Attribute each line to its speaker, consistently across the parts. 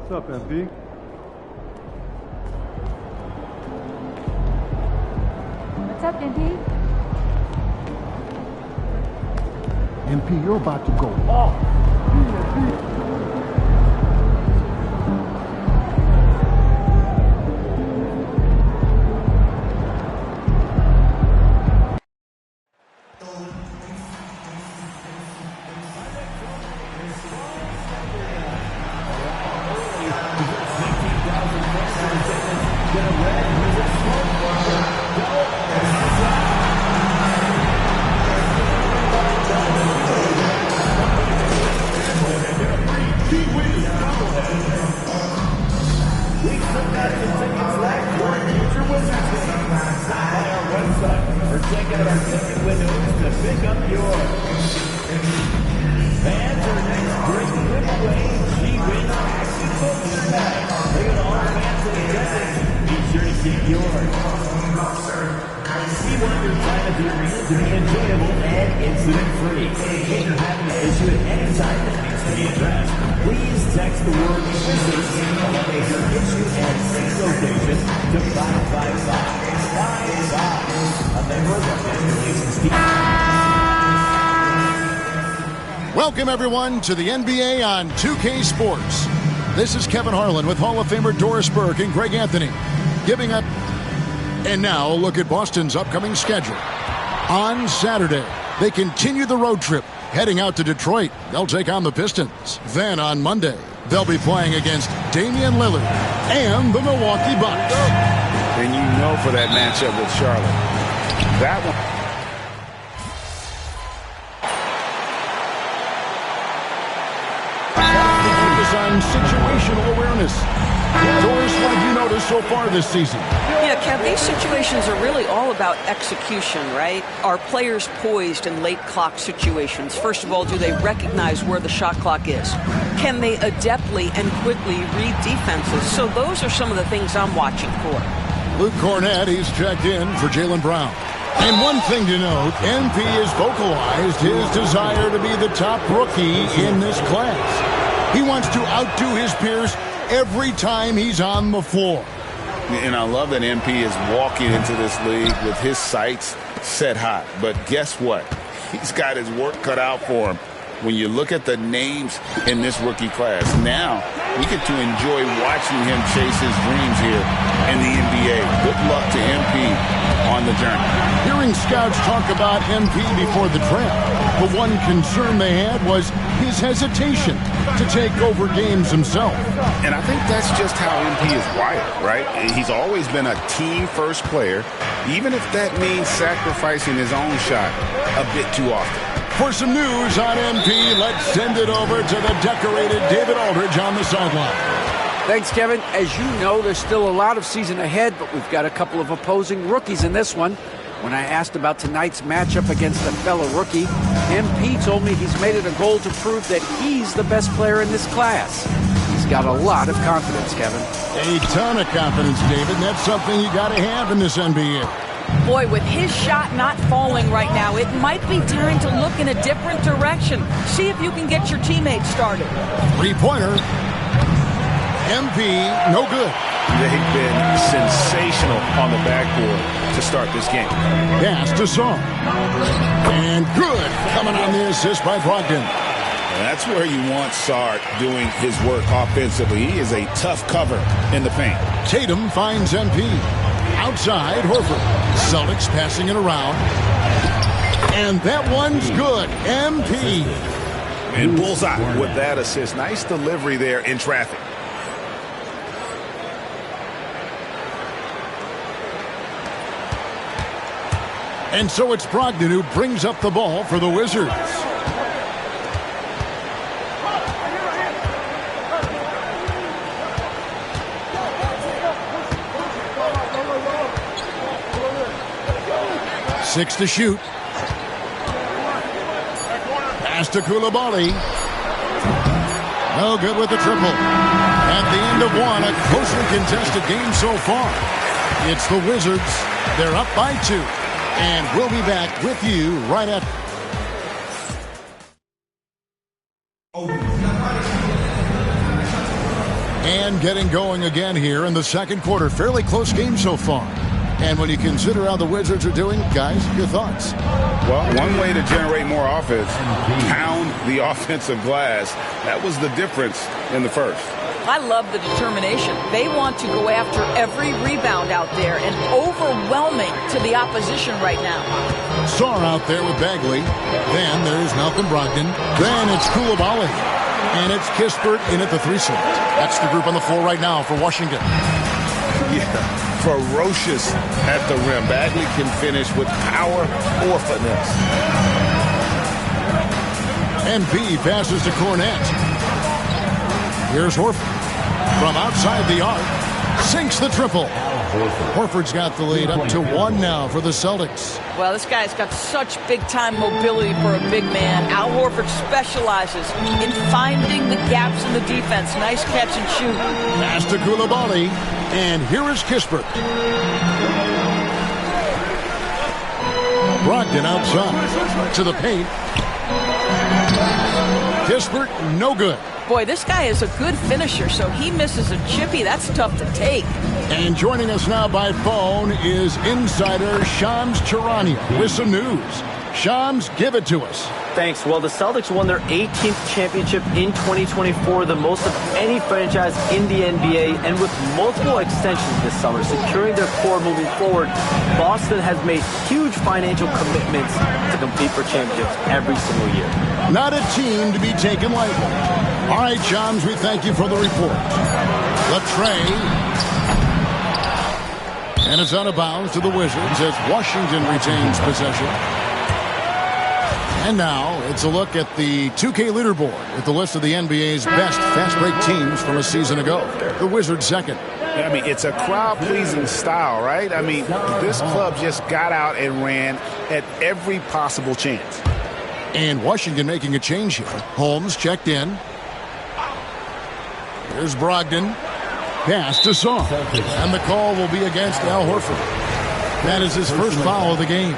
Speaker 1: What's up, MP?
Speaker 2: What's up, MP?
Speaker 3: MP, you're about to go off.
Speaker 4: Welcome, everyone, to the NBA on 2K Sports. This is Kevin Harlan with Hall of Famer Doris Burke and Greg Anthony giving up. And now, a look at Boston's upcoming schedule. On Saturday, they continue the road trip, heading out to Detroit. They'll take on the Pistons. Then on Monday, they'll be playing against Damian Lillard and the Milwaukee Bucks.
Speaker 5: And you know for that matchup with Charlotte, that one.
Speaker 4: On situational awareness. Doris, what have you noticed so far this season?
Speaker 6: Yeah, Kev, these situations are really all about execution, right? Are players poised in late clock situations? First of all, do they recognize where the shot clock is? Can they adeptly and quickly read defenses? So those are some of the things I'm watching for.
Speaker 4: Luke Cornett, he's checked in for Jaylen Brown. And one thing to note, MP has vocalized his desire to be the top rookie in this class. He wants to outdo his peers every time he's on the floor.
Speaker 5: And I love that MP is walking into this league with his sights set high. But guess what? He's got his work cut out for him. When you look at the names in this rookie class, now we get to enjoy watching him chase his dreams here in the NBA. Good luck to MP on the journey.
Speaker 4: Hearing scouts talk about MP before the draft, the one concern they had was his hesitation to take over games himself.
Speaker 5: And I think that's just how MP is wired, right? He's always been a team-first player, even if that means sacrificing his own shot a bit too often.
Speaker 4: For some news on MP, let's send it over to the decorated David Aldridge on the sideline.
Speaker 7: Thanks, Kevin. As you know, there's still a lot of season ahead, but we've got a couple of opposing rookies in this one. When I asked about tonight's matchup against a fellow rookie, MP told me he's made it a goal to prove that he's the best player in this class. He's got a lot of confidence, Kevin.
Speaker 4: A ton of confidence, David. That's something you got to have in this NBA.
Speaker 6: Boy, with his shot not falling right now, it might be time to look in a different direction. See if you can get your teammates started.
Speaker 4: Three-pointer. MP, no good.
Speaker 5: They've been sensational on the backboard to start this game.
Speaker 4: Pass to Song. And good coming on the assist by Brogdon.
Speaker 5: That's where you want Sard doing his work offensively. He is a tough cover in the paint.
Speaker 4: Tatum finds MP. Outside, Horford. Celtics passing it around. And that one's good. MP.
Speaker 5: And bullseye with that assist. Nice delivery there in traffic.
Speaker 4: And so it's Brogdon who brings up the ball for the Wizards. Six to shoot. Pass to Koulibaly. No good with the triple. At the end of one, a closely contested game so far. It's the Wizards. They're up by 2. And we'll be back with you right after. And getting going again here in the second quarter. Fairly close game so far. And when you consider how the Wizards are doing, guys, your thoughts?
Speaker 5: Well, one way to generate more offense, pound the offensive glass. That was the difference in the first.
Speaker 6: I love the determination. They want to go after every rebound out there and overwhelming to the opposition right now.
Speaker 4: Sarr out there with Bagley. Then there's Malcolm Brogdon. Then it's Koulibaly. And it's Kispert in at the 3 slot. That's the group on the floor right now for Washington.
Speaker 5: Yeah, ferocious at the rim. Bagley can finish with power or finesse.
Speaker 4: MP passes to Cornette. Here's Horford. From outside the arc, sinks the triple. Horford's got the lead up to 1 now for the Celtics.
Speaker 6: Well, this guy's got such big-time mobility for a big man. Al Horford specializes in finding the gaps in the defense. Nice catch and shoot.
Speaker 4: Pass to Koulibaly, and here is Kispert. Brogdon outside to the paint. Kispert, no good.
Speaker 6: Boy, this guy is a good finisher, so he misses a chippy. That's tough to take.
Speaker 4: And joining us now by phone is insider Shams Charania with some news. Shams, give it to us.
Speaker 1: Thanks. Well, the Celtics won their 18th championship in 2024, the most of any franchise in the NBA, and with multiple extensions this summer, securing their core moving forward, Boston has made huge financial commitments to compete for championships every single year.
Speaker 4: Not a team to be taken lightly. All right, Shams, we thank you for the report. The tray. And it's out of bounds to the Wizards as Washington retains possession. And now it's a look at the 2K leaderboard with the list of the NBA's best fast-break teams from a season ago. The Wizards second.
Speaker 5: I mean, it's a crowd-pleasing style, right? I mean, this club just got out and ran at every possible chance.
Speaker 4: And Washington making a change here. Holmes checked in. Here's Brogdon. Pass to Sarr. And the call will be against Al Horford. That is his first foul of the game.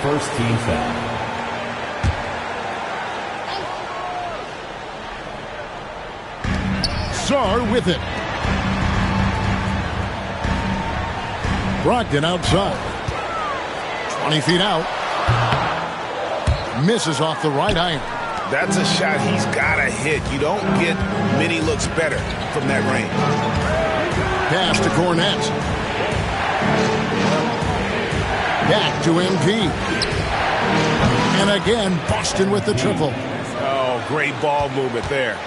Speaker 8: First team foul.
Speaker 4: Sarr with it. Brogdon outside. 20 feet out. Misses off the right iron.
Speaker 5: That's a shot he's got to hit. You don't get many looks better from that range.
Speaker 4: Pass to Cornette. Back to MP. And again, Boston with the triple.
Speaker 5: Oh, great ball movement there.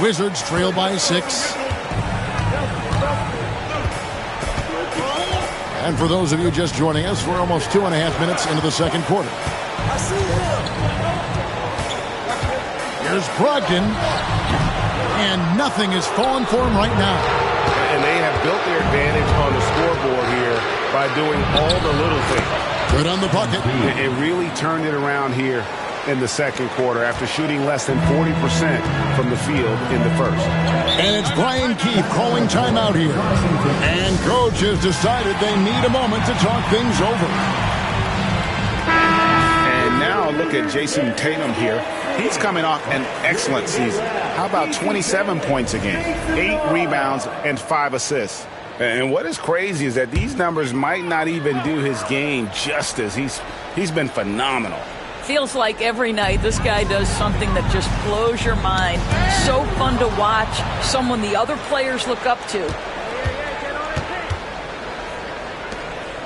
Speaker 4: Wizards trail by 6. And for those of you just joining us, we're almost 2.5 minutes into the second quarter. Here's Brogdon. And nothing is falling for him right now.
Speaker 5: And they have built their advantage on the scoreboard here by doing all the little things.
Speaker 4: Good on the bucket.
Speaker 5: It really turned it around here in the second quarter after shooting less than 40% from the field in the first.
Speaker 4: And it's Brian Keefe calling timeout here. And coach has decided they need a moment to talk things over.
Speaker 5: And now look at Jason Tatum here. He's coming off an excellent season. How about 27 points a game, 8 rebounds, and 5 assists? And what is crazy is that these numbers might not even do his game justice. He's been phenomenal.
Speaker 6: Feels like every night this guy does something that just blows your mind. So fun to watch. Someone the other players look up to.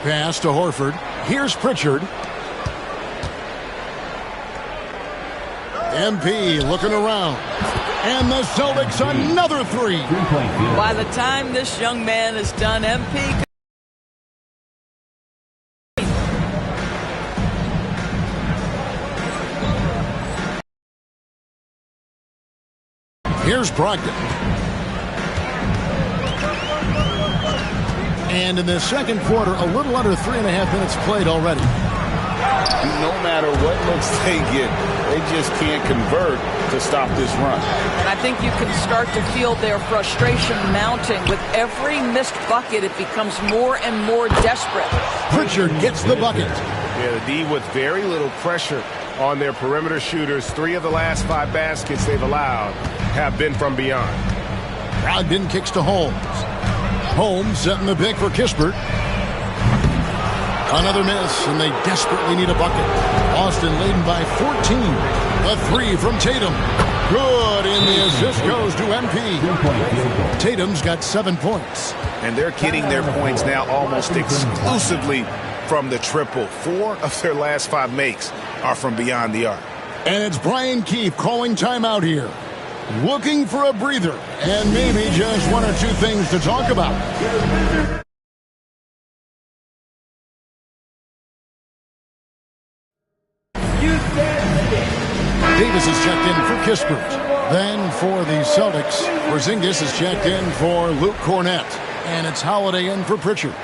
Speaker 4: Pass to Horford. Here's Pritchard. MP looking around. And the Celtics another 3.
Speaker 6: By the time this young man is done, MP...
Speaker 4: Here's Brogdon. And in the second quarter, a little under 3.5 minutes played already.
Speaker 5: No matter what looks they get, they just can't convert to stop this run.
Speaker 6: And I think you can start to feel their frustration mounting. With every missed bucket, it becomes more and more desperate.
Speaker 4: Pritchard gets the bucket.
Speaker 5: Yeah, the D with very little pressure on their perimeter shooters. 3 of the last 5 baskets they've allowed have been from beyond.
Speaker 4: Brogdon kicks to Holmes. Holmes setting the pick for Kispert. Another miss, and they desperately need a bucket. Boston leading by 14. A three from Tatum. Good, and the assist goes to MP. Tatum's got 7 points.
Speaker 5: And they're getting their points now almost exclusively from the triple. 4 of their last 5 makes are from beyond the arc.
Speaker 4: And it's Brian Keefe calling timeout here. Looking for a breather, and maybe just 1 or 2 things to talk about. Davis is checked in for Kispert. Then for the Celtics, Porzingis is checked in for Luke Cornett. And it's Holiday in for Pritchard.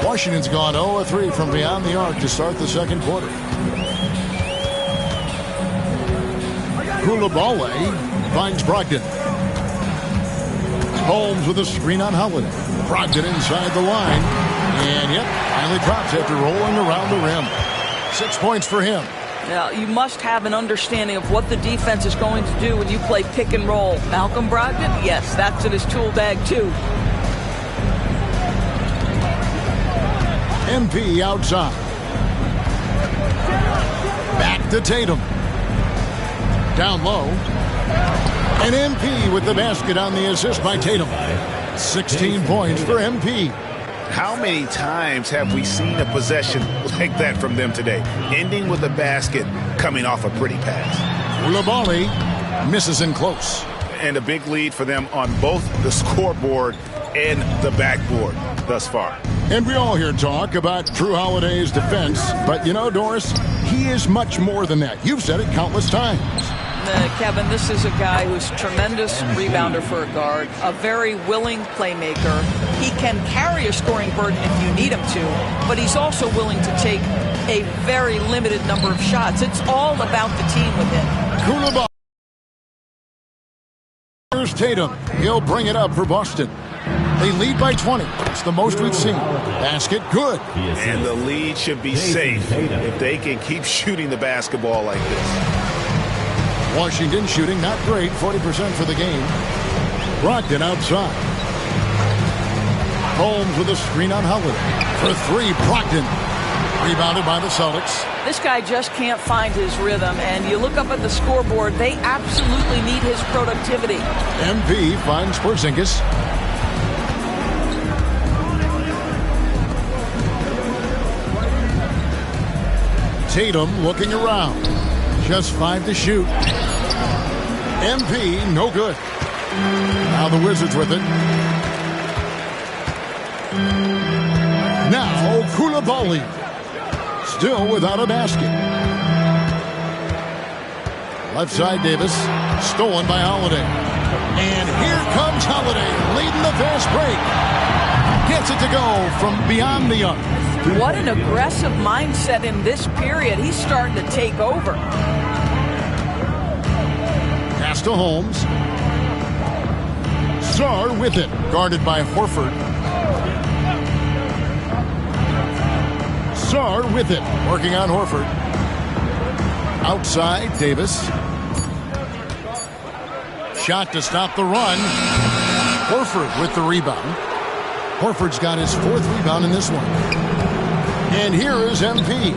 Speaker 4: Washington's gone 0-3 from beyond the arc to start the second quarter. Koulibaly finds Brogdon. Holmes with a screen on Holiday. Brogdon inside the line. And yep, finally drops after rolling around the rim. 6 points for him.
Speaker 6: Now, you must have an understanding of what the defense is going to do when you play pick and roll. Malcolm Brogdon, yes, that's in his tool bag too.
Speaker 4: MP outside. Back to Tatum. Down low. And MP with the basket on the assist by Tatum. 16 points for MP.
Speaker 5: How many times have we seen a possession like that from them today? Ending with a basket, coming off a pretty pass.
Speaker 4: Koulibaly misses in close.
Speaker 5: And a big lead for them on both the scoreboard and the backboard thus far.
Speaker 4: And we all hear talk about Drew Holiday's defense. But you know, Doris, he is much more than that. You've said it countless times.
Speaker 6: Kevin, this is a guy who's a tremendous rebounder for a guard, a very willing playmaker. He can carry a scoring burden if you need him to, but he's also willing to take a very limited number of shots. It's all about the team with him.
Speaker 4: Koulibaly. Here's Tatum. He'll bring it up for Boston. They lead by 20. It's the most we've seen. Basket, good.
Speaker 5: And the lead should be safe if they can keep shooting the basketball like this.
Speaker 4: Washington shooting not great, 40% for the game. Brogdon outside. Holmes with a screen on Holiday. For 3, Brogdon. Rebounded by the Celtics.
Speaker 6: This guy just can't find his rhythm, and you look up at the scoreboard, they absolutely need his productivity.
Speaker 4: MP finds Porzingis. Tatum looking around. Just 5 to shoot. MP, no good. Now the Wizards with it. Now Koulibaly. Still without a basket. Left side Davis. Stolen by Holiday. And here comes Holiday leading the fast break. Gets it to go from beyond the arc.
Speaker 6: What an aggressive mindset in this period. He's starting to take over.
Speaker 4: Pass to Holmes. Sarr with it. Guarded by Horford. Sarr with it. Working on Horford. Outside, Davis. Shot to stop the run. Horford with the rebound. Horford's got his 4th rebound in this one. And here is MP.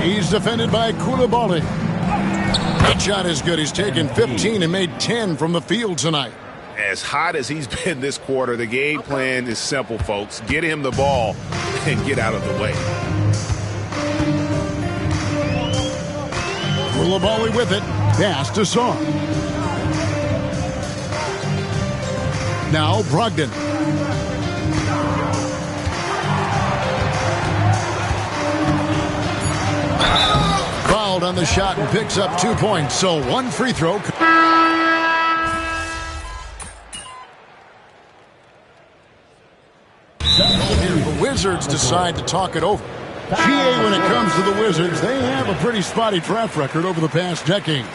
Speaker 4: He's defended by Koulibaly. That shot is good. He's taken 15 and made 10 from the field tonight.
Speaker 5: As hot as he's been this quarter, the game plan is simple, folks. Get him the ball and get out of the way.
Speaker 4: Koulibaly with it. Pass to Sarr. Now Brogdon. Fouled on the shot and picks up 2 points. So 1 free throw. The Wizards decide to talk it over. GA, when it comes to the Wizards, they have a pretty spotty draft record over the past decade.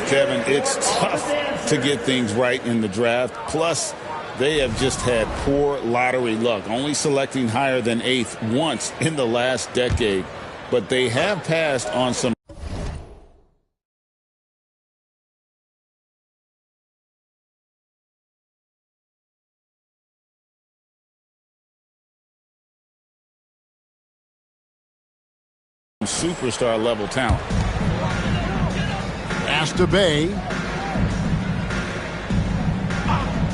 Speaker 5: Kevin, it's tough to get things right in the draft. Plus, they have just had poor lottery luck, only selecting higher than 8th once in the last decade. But they have passed on some superstar level talent.
Speaker 4: Pass to Bay.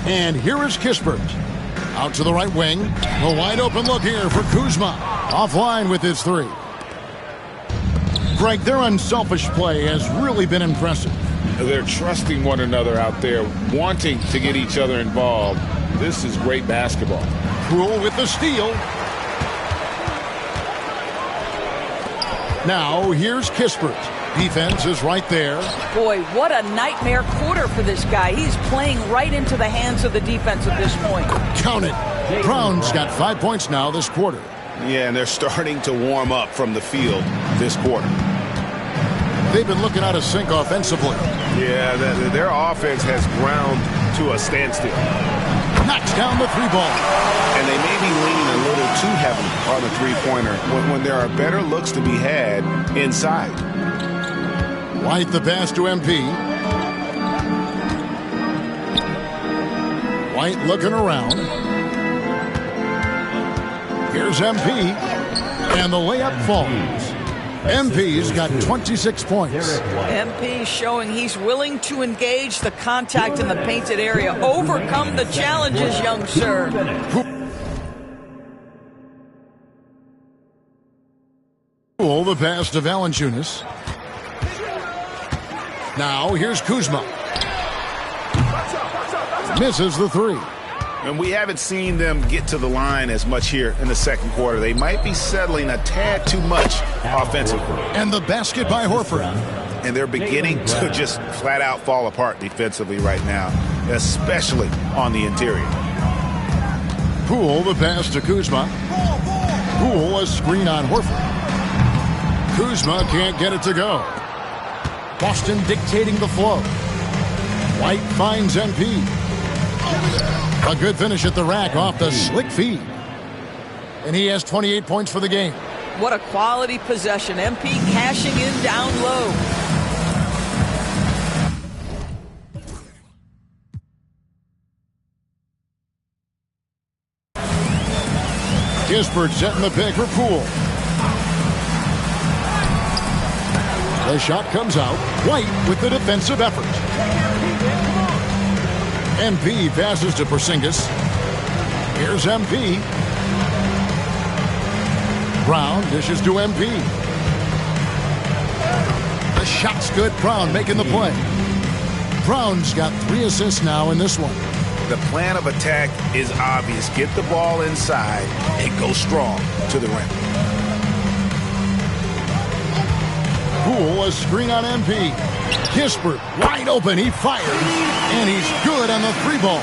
Speaker 4: And here is Kispert. Out to the right wing. A wide open look here for Kuzma. Offline with his three. Greg, their unselfish play has really been impressive.
Speaker 5: They're trusting one another out there, wanting to get each other involved. This is great basketball.
Speaker 4: Poole with the steal. Now here's Kispert. Defense is right there.
Speaker 6: Boy, what a nightmare quarter for this guy. He's playing right into the hands of the defense at this point.
Speaker 4: Count it. Brown's got 5 points now this quarter.
Speaker 5: Yeah, and they're starting to warm up from the field this quarter.
Speaker 4: They've been looking out of sync offensively.
Speaker 9: Yeah, their offense has ground to a standstill.
Speaker 4: Knocks down the three ball.
Speaker 5: And they may be leaning a little too heavily on the three-pointer when there are better looks to be had inside.
Speaker 4: White the pass to MP. White looking around. Here's MP. And the layup falls. MP's got 26 points.
Speaker 6: MP showing he's willing to engage the contact in the painted area. Overcome the challenges, young sir.
Speaker 4: Poole the pass to Valanciunas. Now here's Kuzma. Misses the three.
Speaker 5: And we haven't seen them get to the line as much here in the second quarter. They might be settling a tad too much offensively.
Speaker 4: And the basket by Horford.
Speaker 5: And they're beginning to just flat out fall apart defensively right now, especially on the interior.
Speaker 4: Poole the pass to Kuzma. Poole a screen on Horford. Kuzma can't get it to go. Boston dictating the flow. White finds MP. A good finish at the rack off the slick feed. And he has 28 points for the game.
Speaker 6: What a quality possession. MP cashing in down low.
Speaker 4: Kispert setting the pick for Poole. The shot comes out. White with the defensive effort. MP passes to Porzingis. Here's MP. Brown dishes to MP. The shot's good. Brown making the play. Brown's got 3 assists now in this one.
Speaker 5: The plan of attack is obvious. Get the ball inside and go strong to the rim.
Speaker 4: Poole a screen on MP. Kispert wide open. He fires. And he's good on the three ball.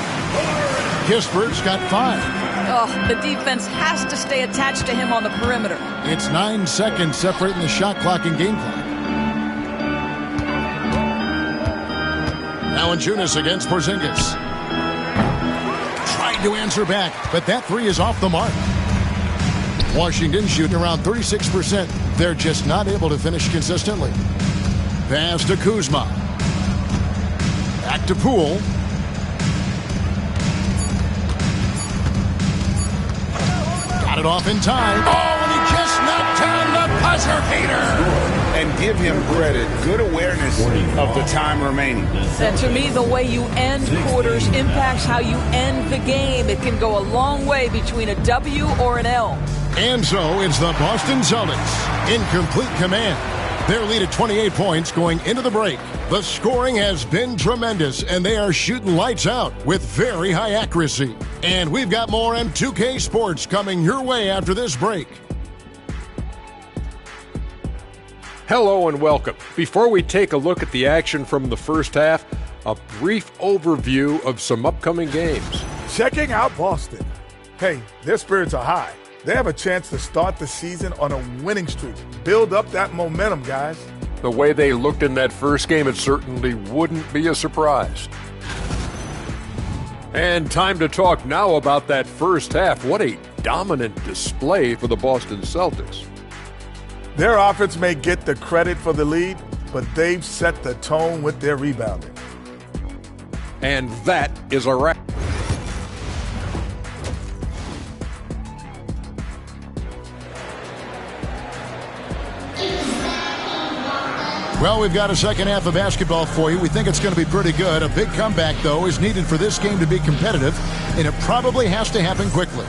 Speaker 4: Kispert's got 5.
Speaker 6: Oh, the defense has to stay attached to him on the perimeter.
Speaker 4: It's 9 seconds separating the shot clock and game clock. Valanciunas against Porzingis. Tried to answer back, but that three is off the mark. Washington shooting around 36%. They're just not able to finish consistently. Pass to Kuzma. Back to Poole. Got it off in time. Oh, and he just knocked down the buzzer beater.
Speaker 5: And give him credit. Good awareness of the time remaining.
Speaker 6: And to me, the way you end quarters impacts how you end the game. It can go a long way between a W or an L.
Speaker 4: And so it's the Boston Celtics in complete command. Their lead at 28 points going into the break. The scoring has been tremendous, and they are shooting lights out with very high accuracy. And we've got more M2K Sports coming your way after this break.
Speaker 10: Hello and welcome. Before we take a look at the action from the first half, a brief overview of some upcoming games.
Speaker 11: Checking out Boston. Hey, their spirits are high. They have a chance to start the season on a winning streak. Build up that momentum, guys.
Speaker 10: The way they looked in that first game, it certainly wouldn't be a surprise. And time to talk now about that first half. What a dominant display for the Boston Celtics.
Speaker 11: Their offense may get the credit for the lead, but they've set the tone with their rebounding.
Speaker 10: And that is a wrap.
Speaker 4: Well, we've got a second half of basketball for you. We think it's going to be pretty good. A big comeback, though, is needed for this game to be competitive, and it probably has to happen quickly.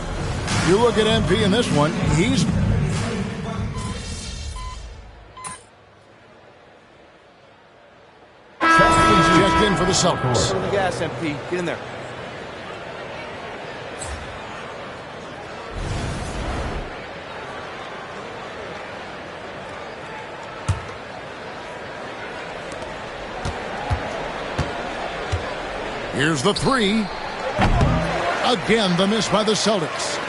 Speaker 4: You look at MP in this one, he's... checked in for the Celtics.
Speaker 1: Put on the gas, MP. Get in there.
Speaker 4: Here's the three. Again, the miss by the Celtics.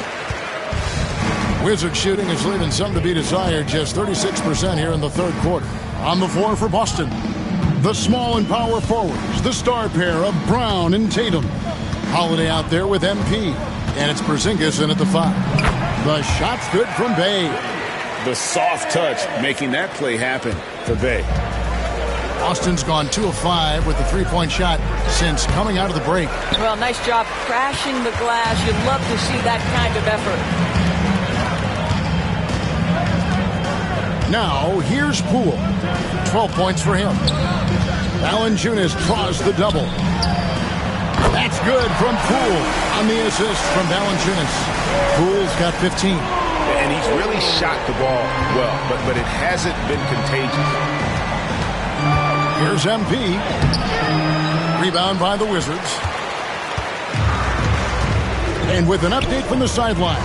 Speaker 4: Wizards shooting is leaving some to be desired, just 36% here in the third quarter. On the floor for Boston, the small and power forwards, the star pair of Brown and Tatum. Holiday out there with MP, and it's Porzingis in at the 5. The shot's good from Bay.
Speaker 5: The soft touch making that play happen for Bay.
Speaker 4: Boston's gone 2 of 5 with the three-point shot since coming out of the break.
Speaker 6: Well, nice job crashing the glass. You'd love to see that kind of effort.
Speaker 4: Now, here's Poole. 12 points for him. Valanciunas draws the double. That's good from Poole on the assist from Valanciunas. Poole's got 15.
Speaker 9: And he's really shot the ball well, but it hasn't been contagious.
Speaker 4: Here's MP. Rebound by the Wizards. And with an update from the sideline,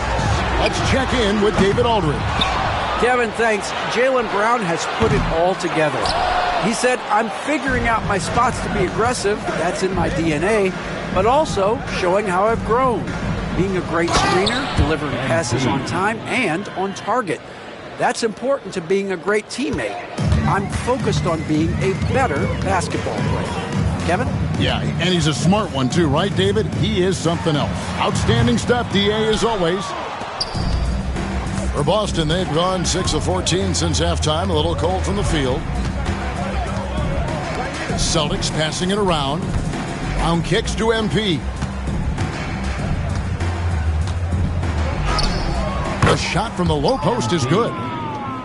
Speaker 4: let's check in with David Aldridge.
Speaker 7: Kevin, thanks. Jaylen Brown has put it all together. He said, I'm figuring out my spots to be aggressive. That's in my DNA. But also showing how I've grown. Being a great screener, delivering passes on time and on target. That's important to being a great teammate. I'm focused on being a better basketball player. Kevin?
Speaker 4: Yeah, and he's a smart one too, right, David? He is something else. Outstanding stuff, DA, as always. For Boston, they've gone 6 of 14 since halftime. A little cold from the field. Celtics passing it around. Brown kicks to MP. The shot from the low post is good.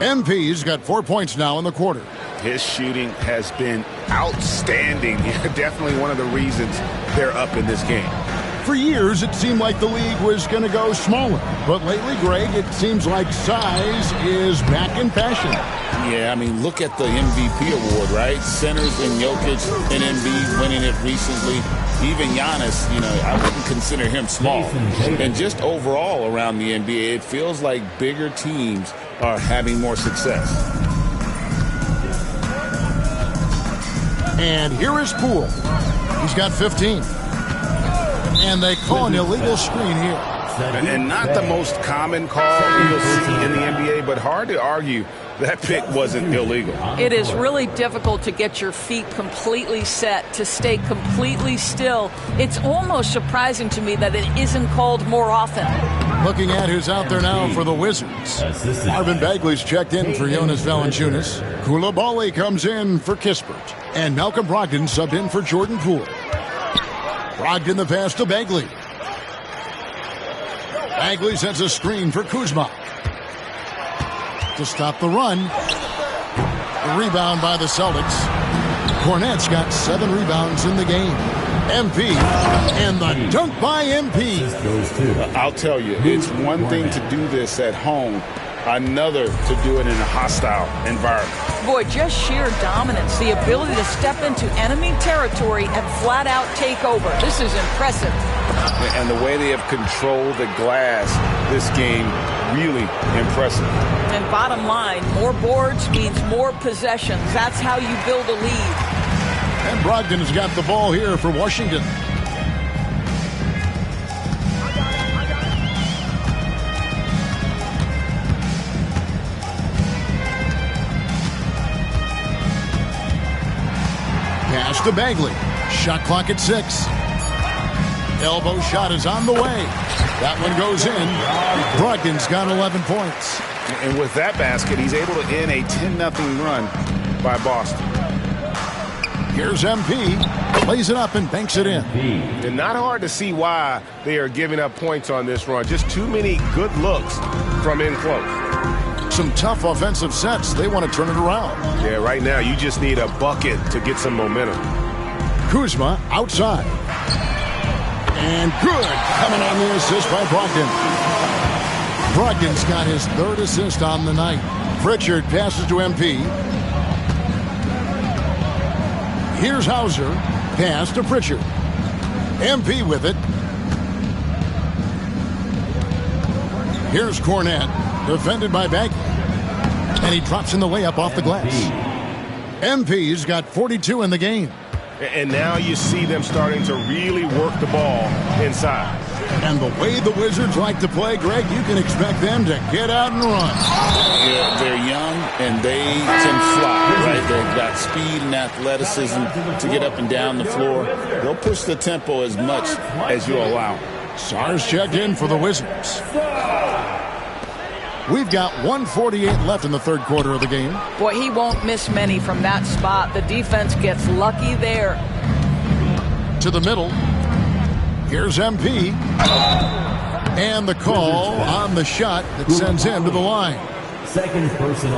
Speaker 4: MP's got 4 points now in the quarter.
Speaker 5: His shooting has been outstanding. Definitely one of the reasons they're up in this game.
Speaker 4: For years, it seemed like the league was going to go smaller. But lately, Greg, it seems like size is back in fashion.
Speaker 5: Yeah, I mean, look at the MVP award, right? Centers and Jokic and Embiid winning it recently. Even Giannis, I wouldn't consider him small. And just overall around the NBA, it feels like bigger teams are having more success.
Speaker 4: And here is Poole. He's got 15. And they call an illegal screen here.
Speaker 9: And not the most common call you'll see in the NBA, but hard to argue that pick wasn't illegal.
Speaker 6: It is really difficult to get your feet completely set, to stay completely still. It's almost surprising to me that it isn't called more often.
Speaker 4: Looking at who's out there now for the Wizards. Marvin Bagley's checked in for Jonas Valanciunas. Koulibaly comes in for Kispert. And Malcolm Brogdon subbed in for Jordan Poole. Brogdon the pass to Bagley. Bagley sends a screen for Kuzma. To stop the run. The rebound by the Celtics. Cornette's got 7 rebounds in the game. MP. And the dunk by MP.
Speaker 5: I'll tell you, it's one thing to do this at home, another to do it in a hostile environment.
Speaker 6: Boy, just sheer dominance, the ability to step into enemy territory and flat out take over. This is impressive.
Speaker 5: And the way they have controlled the glass this game, really impressive.
Speaker 6: And bottom line, more boards means more possessions. That's how you build a lead.
Speaker 4: And Brogdon has got the ball here for Washington. Pass to Bagley. Shot clock at 6. Elbow shot is on the way. That one goes in. Brogdon's got 11 points.
Speaker 5: And with that basket, he's able to end a 10-0 run by Boston.
Speaker 4: Here's MP. Plays it up and banks it in.
Speaker 9: And not hard to see why they are giving up points on this run. Just too many good looks from in close.
Speaker 4: some tough offensive sets. They want to turn it around.
Speaker 9: Yeah, right now you just need a bucket to get some momentum.
Speaker 4: Kuzma outside. And good. Coming on the assist by Brogdon. Brogdon's got his third assist on the night. Pritchard passes to MP. Here's Hauser. Pass to Pritchard. MP with it. Here's Cornette. Defended by Bagley. And he drops in the layup off the glass. MP's got 42 in the game.
Speaker 9: And now you see them starting to really work the ball inside.
Speaker 4: And the way the Wizards like to play, Greg, you can expect them to get out and run.
Speaker 5: Yeah, they're young and they can fly, right? They've got speed and athleticism to get up and down the floor. They'll push the tempo as much as you allow.
Speaker 4: Sar's checked in for the Wizards. We've got 1:48 left in the third quarter of the game.
Speaker 6: Boy, he won't miss many from that spot. The defense gets lucky there.
Speaker 4: To the middle. Here's MP. And the call on the shot that sends him to the line.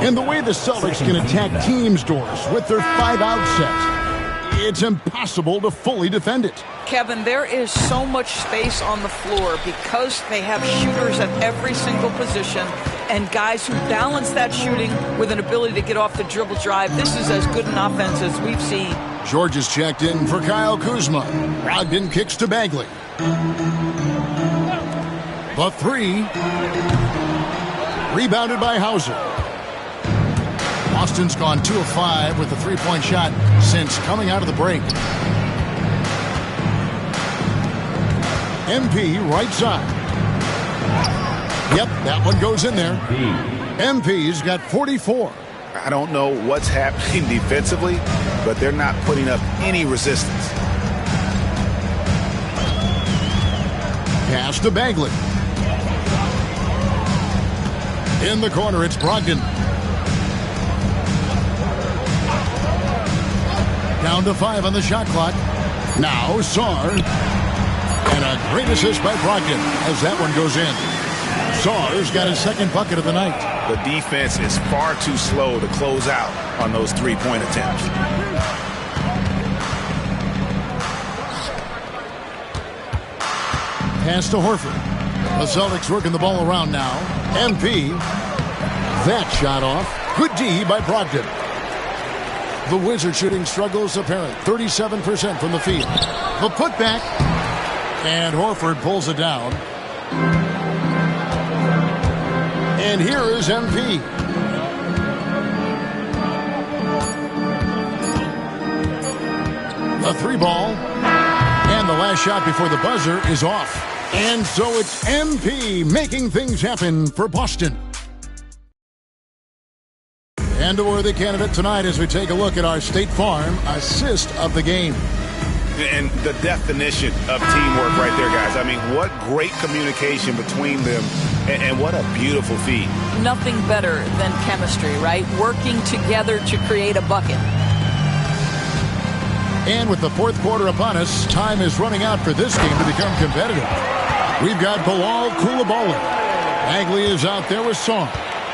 Speaker 4: And the way the Celtics can attack teams, Doris, with their 5-out set, it's impossible to fully defend it.
Speaker 6: Kevin, there is so much space on the floor because they have shooters at every single position and guys who balance that shooting with an ability to get off the dribble drive. This is as good an offense as we've seen.
Speaker 4: George is checked in for Kyle Kuzma. Brogdon kicks to Bagley. The three. Rebounded by Hauser. Boston's gone 2 of 5 with the three-point shot since coming out of the break. MP right side. Yep, that one goes in there. MP's got 44.
Speaker 9: I don't know what's happening defensively, but they're not putting up any resistance.
Speaker 4: Pass to Bagley. In the corner, it's Brogdon. Down to 5 on the shot clock. Now Sarr. And a great assist by Brogdon as that one goes in. Sarr's got his second bucket of the night.
Speaker 9: The defense is far too slow to close out on those three-point attempts.
Speaker 4: Pass to Horford. The Celtics working the ball around now. MP. That shot off. Good D by Brogdon. The Wizard shooting struggles apparent. 37% from the field. The putback. And Horford pulls it down. And here is MP. The three ball. And the last shot before the buzzer is off. And so it's MP making things happen for Boston. And a worthy candidate tonight as we take a look at our State Farm assist of the game.
Speaker 9: And the definition of teamwork right there, guys. I mean, what great communication between them, and what a beautiful feed.
Speaker 6: Nothing better than chemistry, right? Working together to create a bucket.
Speaker 4: And with the fourth quarter upon us, time is running out for this game to become competitive. We've got Bilal Coulibaly. Bagley is out there with Sarr.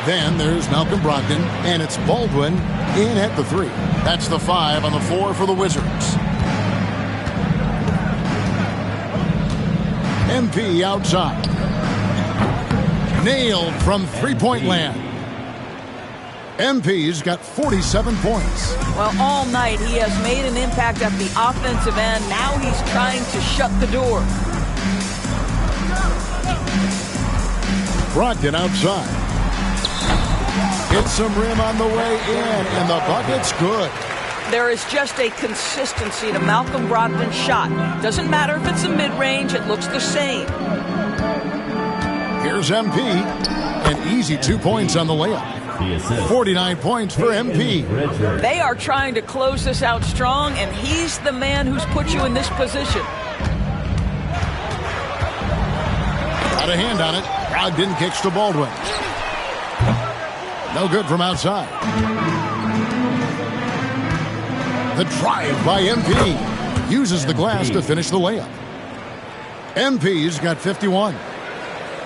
Speaker 4: Then there's Malcolm Brogdon, and it's Baldwin in at the 3. That's the 5 on the floor for the Wizards. MP outside. Nailed from three-point land. MP's got 47 points.
Speaker 6: Well, all night he has made an impact at the offensive end. Now he's trying to shut the door.
Speaker 4: Brogdon outside. Hits some rim on the way in, and the bucket's good.
Speaker 6: There is just a consistency to Malcolm Brogdon's shot. Doesn't matter if it's a mid-range, it looks the same.
Speaker 4: Here's MP. An easy 2 points on the layup. 49 points for MP.
Speaker 6: They are trying to close this out strong, and he's the man who's put you in this position.
Speaker 4: Got a hand on it. Brogdon kicks to Baldwin. No good from outside. The drive by MP. Uses the glass to finish the layup. MP's got 51.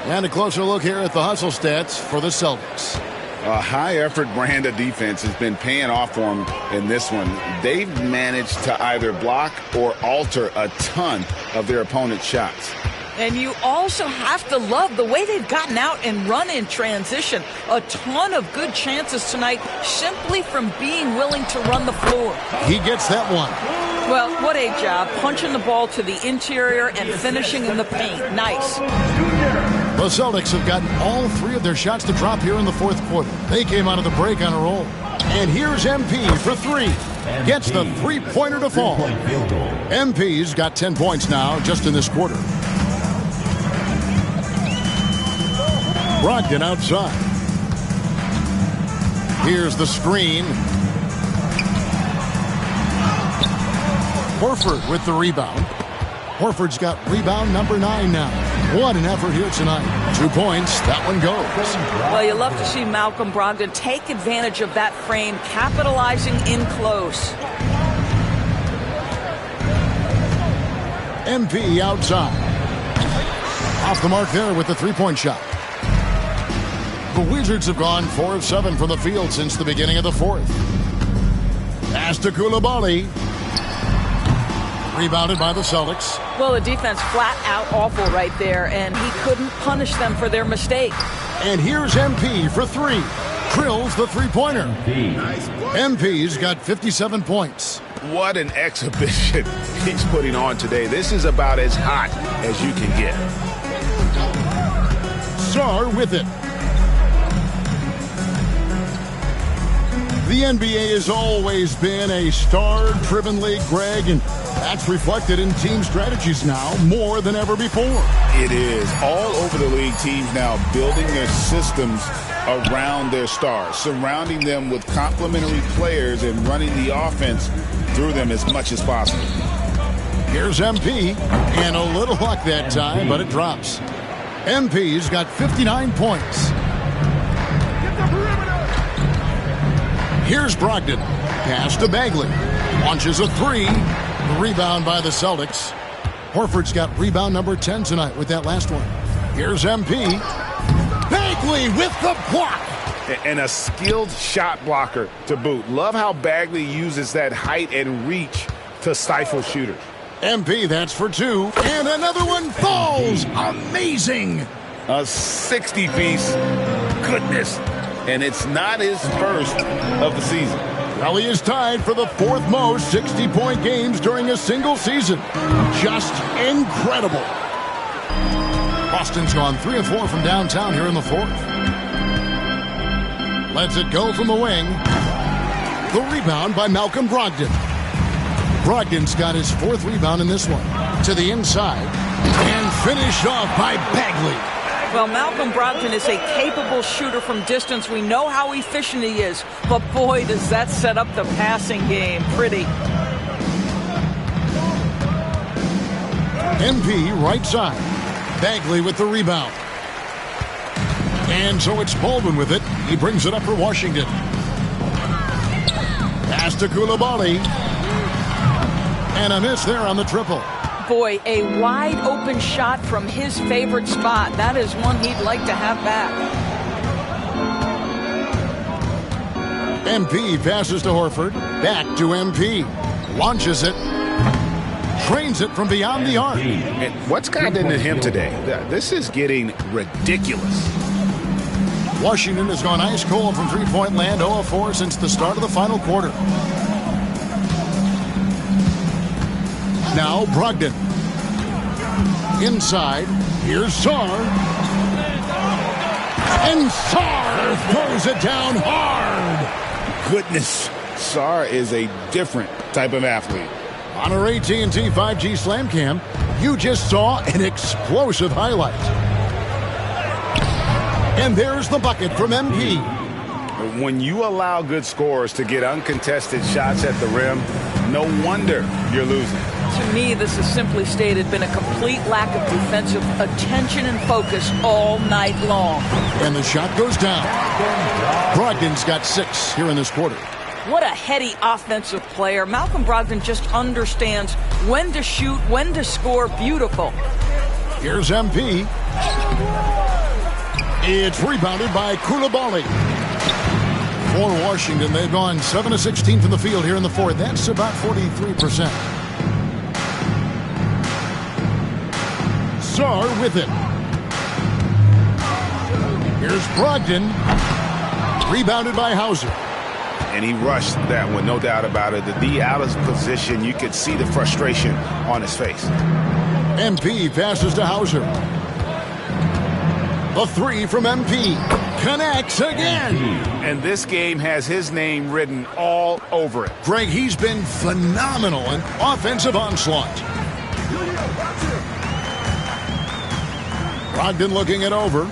Speaker 4: And a closer look here at the hustle stats for the Celtics.
Speaker 5: A high-effort brand of defense has been paying off for them in this one. They've managed to either block or alter a ton of their opponent's shots.
Speaker 6: And you also have to love the way they've gotten out and run in transition. A ton of good chances tonight simply from being willing to run the floor.
Speaker 4: He gets that one.
Speaker 6: Well, what a job. Punching the ball to the interior and finishing in the paint. Nice.
Speaker 4: The Celtics have gotten all 3 of their shots to drop here in the fourth quarter. They came out of the break on a roll. And here's MP for 3. Gets the three-pointer to fall. MP's got 10 points now just in this quarter. Brogdon outside. Here's the screen. Horford with the rebound. Horford's got rebound number 9 now. What an effort here tonight. 2 points. That one goes.
Speaker 6: Well, you love to see Malcolm Brogdon take advantage of that frame, capitalizing in close.
Speaker 4: MP outside. Off the mark there with the three-point shot. The Wizards have gone 4 of 7 from the field since the beginning of the fourth. Pass to Coulibaly. Rebounded by the Celtics.
Speaker 6: Well, the defense flat out awful right there, and he couldn't punish them for their mistake.
Speaker 4: And here's MP for 3. Drills the three-pointer. MP's got 57 points.
Speaker 9: What an exhibition he's putting on today. This is about as hot as you can get.
Speaker 4: Sarr with it. The NBA has always been a star-driven league, Greg, and that's reflected in team strategies now more than ever before.
Speaker 9: It is. All over the league, teams now building their systems around their stars, surrounding them with complementary players and running the offense through them as much as possible.
Speaker 4: Here's MP, and a little luck that time, but it drops. MP's got 59 points. Here's Brogdon. Pass to Bagley. Launches a 3. Rebound by the Celtics. Horford's got rebound number 10 tonight with that last one. Here's MP. Bagley with the block.
Speaker 9: And a skilled shot blocker to boot. Love how Bagley uses that height and reach to stifle shooters.
Speaker 4: MP, that's for 2. And another one falls. Amazing.
Speaker 5: A 60-piece. Goodness. And it's not his first of the season.
Speaker 4: Well, he is tied for the 4th most 60-point games during a single season. Just incredible. Boston's gone 3 of 4 from downtown here in the 4th. Lets it go from the wing. The rebound by Malcolm Brogdon. Brogdon's got his 4th rebound in this one. To the inside. And finished off by Bagley.
Speaker 6: Well, Malcolm Brogdon is a capable shooter from distance. We know how efficient he is. But boy, does that set up the passing game. Pretty.
Speaker 4: MP right side. Bagley with the rebound. And so it's Baldwin with it. He brings it up for Washington. Pass to Coulibaly. And a miss there on the triple.
Speaker 6: Boy, a wide open shot from his favorite spot. That is one he'd like to have back.
Speaker 4: MP passes to Horford. Back to MP. Launches it. Trains it from beyond the arc.
Speaker 9: And what's gotten into him today? This is getting ridiculous.
Speaker 4: Washington has gone ice cold from three-point land, 0 of 4 since the start of the final quarter. Now Brogdon. Inside. Here's Sarr. And Sarr throws it down hard.
Speaker 9: Goodness. Sarr is a different type of athlete.
Speaker 4: On our AT&T 5G Slam Cam, you just saw an explosive highlight. And there's the bucket from MP.
Speaker 9: When you allow good scorers to get uncontested shots at the rim, no wonder you're losing.
Speaker 6: To me, this is simply stated been a complete lack of defensive attention and focus all night long.
Speaker 4: And the shot goes down. Brogdon's got 6 here in this quarter.
Speaker 6: What a heady offensive player. Malcolm Brogdon just understands when to shoot, when to score. Beautiful.
Speaker 4: Here's MP. It's rebounded by Coulibaly. For Washington, they've gone 7 of 16 from the field here in the fourth. That's about 43%. Czar with it. Here's Brogdon. Rebounded by Hauser.
Speaker 9: And he rushed that one, no doubt about it. The D out of position, you could see the frustration on his face.
Speaker 4: MP passes to Hauser. The three from MP. Connects again.
Speaker 9: And this game has his name written all over it.
Speaker 4: Greg, he's been phenomenal in offensive onslaught. Brogdon looking it over.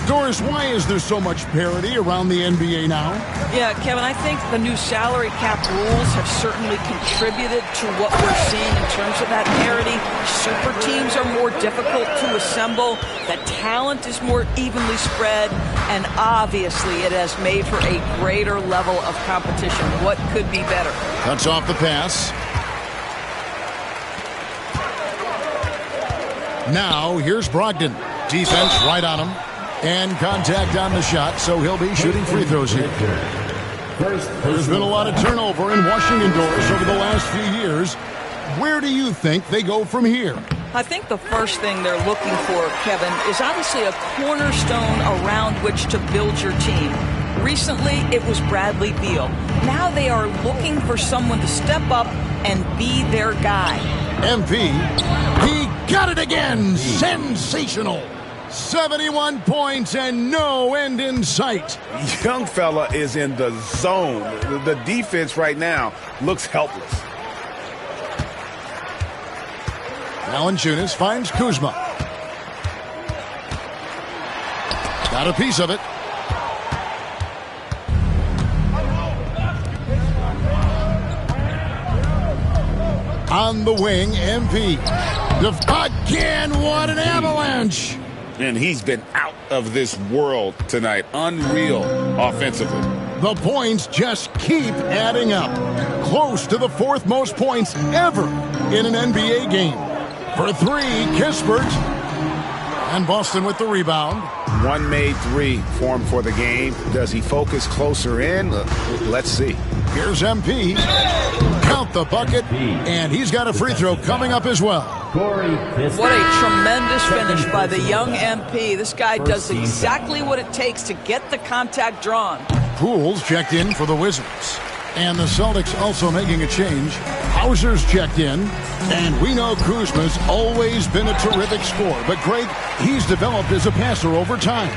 Speaker 4: Doris, why is there so much parity around the NBA now?
Speaker 6: Yeah, Kevin, I think the new salary cap rules have certainly contributed to what we're seeing in terms of that parity. Super teams are more difficult to assemble. The talent is more evenly spread. And obviously, it has made for a greater level of competition. What could be better?
Speaker 4: Cuts off the pass. Now, here's Brogdon. Defense right on him. And contact on the shot, so he'll be shooting free throws here. There's been a lot of turnover in Washington, Doris, over the last few years. Where do you think they go from here?
Speaker 6: I think the first thing they're looking for, Kevin, is obviously a cornerstone around which to build your team. Recently, it was Bradley Beal. Now they are looking for someone to step up and be their guy.
Speaker 4: MP, he got it again! Sensational! 71 points and no end in sight.
Speaker 9: Young fella is in the zone. The defense right now looks helpless.
Speaker 4: Valanciunas finds Kuzma. Got a piece of it. On the wing, MP. Again, what an avalanche!
Speaker 9: And he's been out of this world tonight. Unreal offensively.
Speaker 4: The points just keep adding up. Close to the fourth most points ever in an NBA game. For three, Kispert. And Boston with the rebound.
Speaker 9: One made three for him for the game. Does he focus closer in? Let's see.
Speaker 4: Here's MP. Count the bucket. And he's got a free throw coming up as well.
Speaker 6: What a tremendous finish by the young MP. This guy does exactly what it takes to get the contact drawn.
Speaker 4: Poole's checked in for the Wizards. And the Celtics also making a change. Hauser's checked in. And we know Kuzma's always been a terrific scorer. But Greg, he's developed as a passer over time.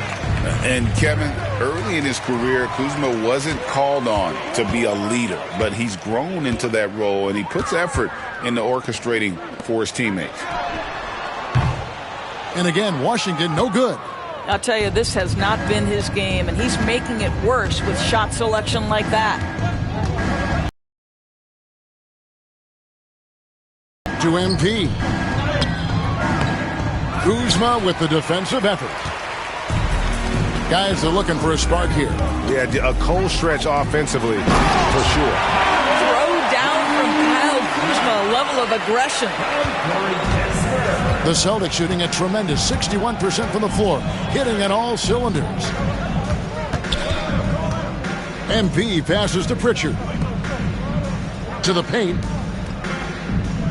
Speaker 9: And Kevin, early in his career, Kuzma wasn't called on to be a leader. But he's grown into that role, and he puts effort into orchestrating for his teammates.
Speaker 4: And again, Washington, no good.
Speaker 6: I'll tell you, this has not been his game, and he's making it worse with shot selection like that.
Speaker 4: To MP. Kuzma with the defensive effort. Guys are looking for a spark here.
Speaker 9: Yeah, a cold stretch offensively, for sure.
Speaker 6: Throw down from Kyle Kuzma, a level of aggression.
Speaker 4: The Celtics shooting a tremendous 61% from the floor, hitting on all cylinders. MP passes to Pritchard. To the paint.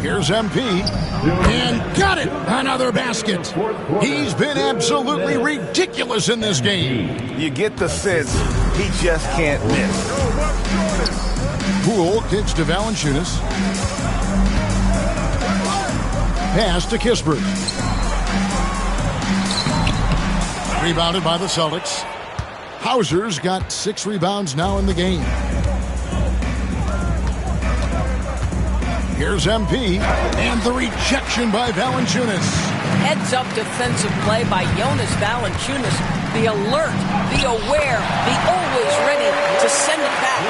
Speaker 4: Here's MP. And got it! Another basket. He's been absolutely ridiculous in this game.
Speaker 9: You get the sense he just can't miss.
Speaker 4: Poole kicks to Valanciunas. Pass to Kispert. Rebounded by the Celtics. Hauser's got 6 rebounds now in the game. Here's MP, and the rejection by Valanciunas.
Speaker 6: Heads-up defensive play by Jonas Valanciunas. Be alert, be aware, be always ready to send it back.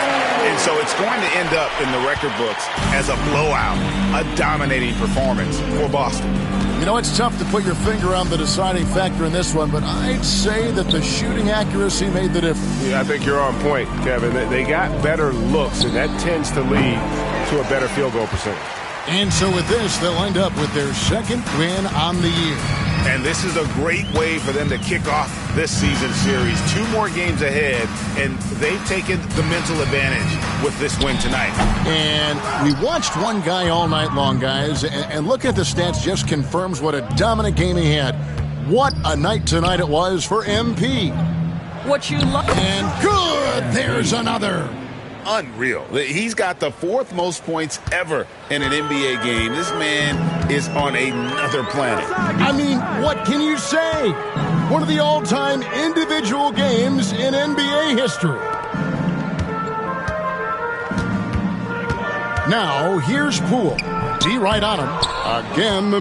Speaker 9: And so it's going to end up in the record books as a blowout, a dominating performance for Boston.
Speaker 4: You know, it's tough to put your finger on the deciding factor in this one, but I'd say that the shooting accuracy made the difference.
Speaker 12: Yeah, I think you're on point, Kevin. They got better looks, and that tends to lead to a better field goal percentage.
Speaker 4: And so with this, they'll end up with their second win on the year.
Speaker 9: And this is a great way for them to kick off this season series. 2 more games ahead, and they've taken the mental advantage with this win tonight.
Speaker 4: And we watched one guy all night long, guys, and look at the stats just confirms what a dominant game he had. What a night tonight it was for MP.
Speaker 6: What you love.
Speaker 4: And good, there's another.
Speaker 5: Unreal. He's got the 4th most points ever in an NBA game. This man is on another planet.
Speaker 4: I mean, what can you say? One of the all-time individual games in NBA history. Now, here's Poole. D right on him. Again.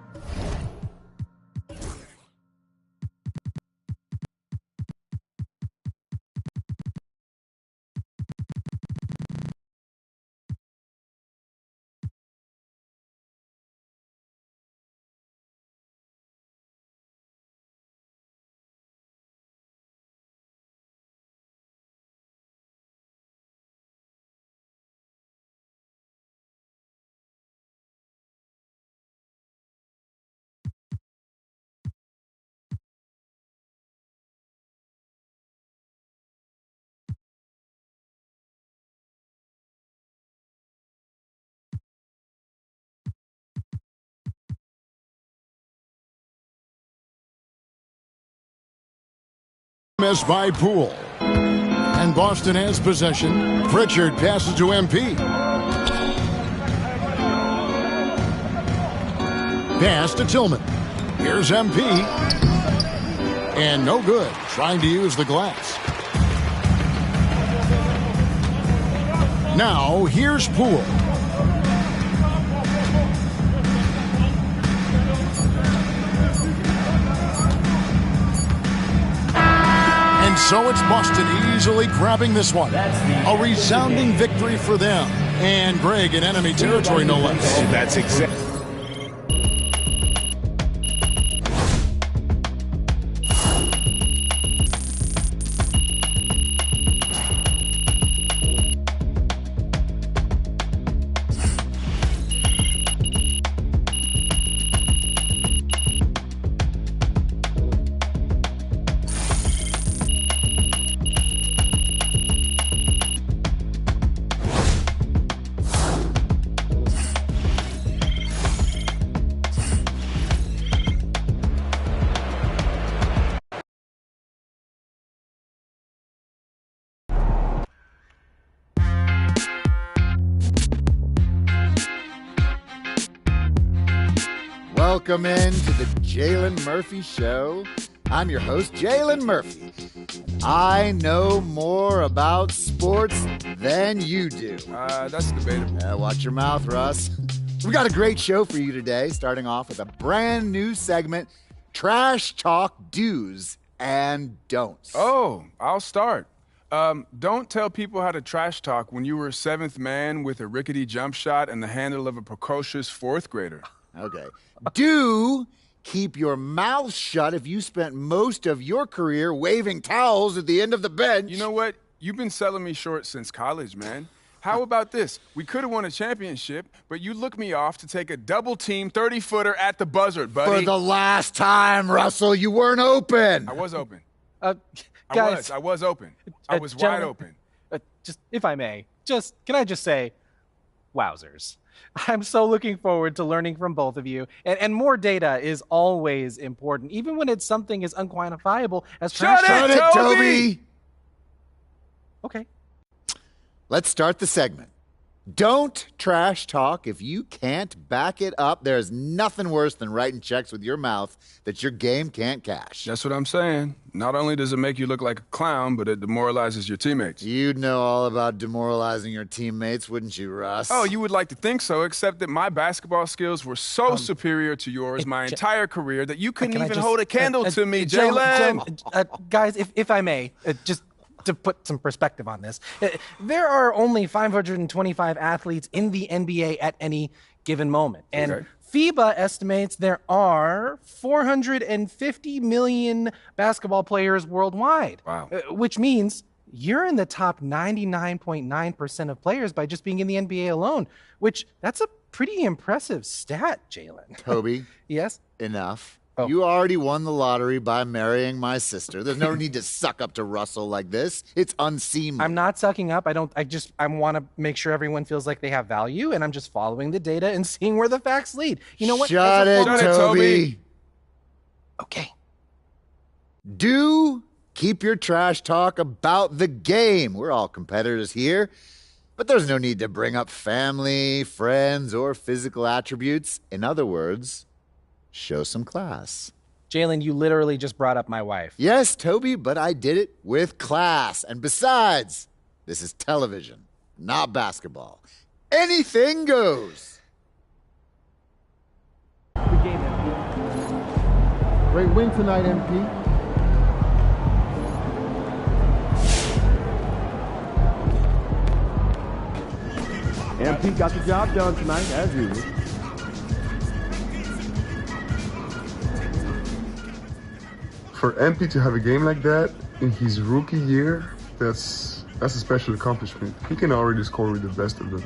Speaker 4: Miss by Poole. And Boston has possession. Pritchard passes to MP. Pass to Tillman. Here's MP. And no good. Trying to use the glass. Now, here's Poole. And so it's Boston easily grabbing this one. A resounding victory for them. And Greg in enemy territory, no less.
Speaker 9: That's exactly.
Speaker 13: Welcome in to the Jalen Murphy Show. I'm your host, Jalen Murphy. I know more about sports than you do.
Speaker 14: That's debatable.
Speaker 13: Watch your mouth, Russ. We got a great show for you today, starting off with a brand new segment, Trash Talk Do's and Don'ts.
Speaker 14: Oh, I'll start. Don't tell people how to trash talk when you were a 7th man with a rickety jump shot and the handle of a precocious 4th grader.
Speaker 13: Okay. Do keep your mouth shut if you spent most of your career waving towels at the end of the bench.
Speaker 14: You know what? You've been selling me short since college, man. How about this? We could have won a championship, but you looked me off to take a double-team 30-footer at the buzzer, buddy.
Speaker 13: For the last time, Russell, you weren't open.
Speaker 14: I was open.
Speaker 15: Guys.
Speaker 14: I was open. I was wide open.
Speaker 15: Just, if I may, can I just say, wowzers. I'm so looking forward to learning from both of you. And more data is always important, even when it's something as unquantifiable as
Speaker 13: Shut it, Toby!
Speaker 15: Okay.
Speaker 13: Let's start the segment. Don't trash talk if you can't back it up. There's nothing worse than writing checks with your mouth that your game can't cash.
Speaker 14: That's what I'm saying. Not only does it make you look like a clown, but it demoralizes your teammates.
Speaker 13: You'd know all about demoralizing your teammates, wouldn't you, Russ?
Speaker 14: Oh, you would like to think so, except that my basketball skills were so superior to yours my entire career that you couldn't even hold a candle to me, Jalen.
Speaker 15: Guys, if I may, just to put some perspective on this, there are only 525 athletes in the NBA at any given moment. And FIBA estimates there are 450 million basketball players worldwide.
Speaker 14: Wow.
Speaker 15: Which means you're in the top 99.9% of players by just being in the NBA alone, which that's a pretty impressive stat, Jalen.
Speaker 13: Toby.
Speaker 15: Yes?
Speaker 13: Enough.
Speaker 15: Oh.
Speaker 13: You already won the lottery by marrying my sister. There's no need to suck up to Russell like this. It's unseemly.
Speaker 15: I'm not sucking up. I want to make sure everyone feels like they have value, and I'm just following the data and seeing where the facts lead. You know what?
Speaker 13: Shut it, Toby.
Speaker 15: Okay.
Speaker 13: Do keep your trash talk about the game. We're all competitors here. But there's no need to bring up family, friends, or physical attributes. In other words, show some class.
Speaker 15: Jalen, you literally just brought up my wife.
Speaker 13: Yes, Toby, but I did it with class. And besides, this is television, not basketball. Anything goes.
Speaker 3: Good game, MP. Great win tonight, MP. MP got the job done tonight, as usual.
Speaker 16: For MP to have a game like that in his rookie year, that's a special accomplishment. He can already score with the best of them.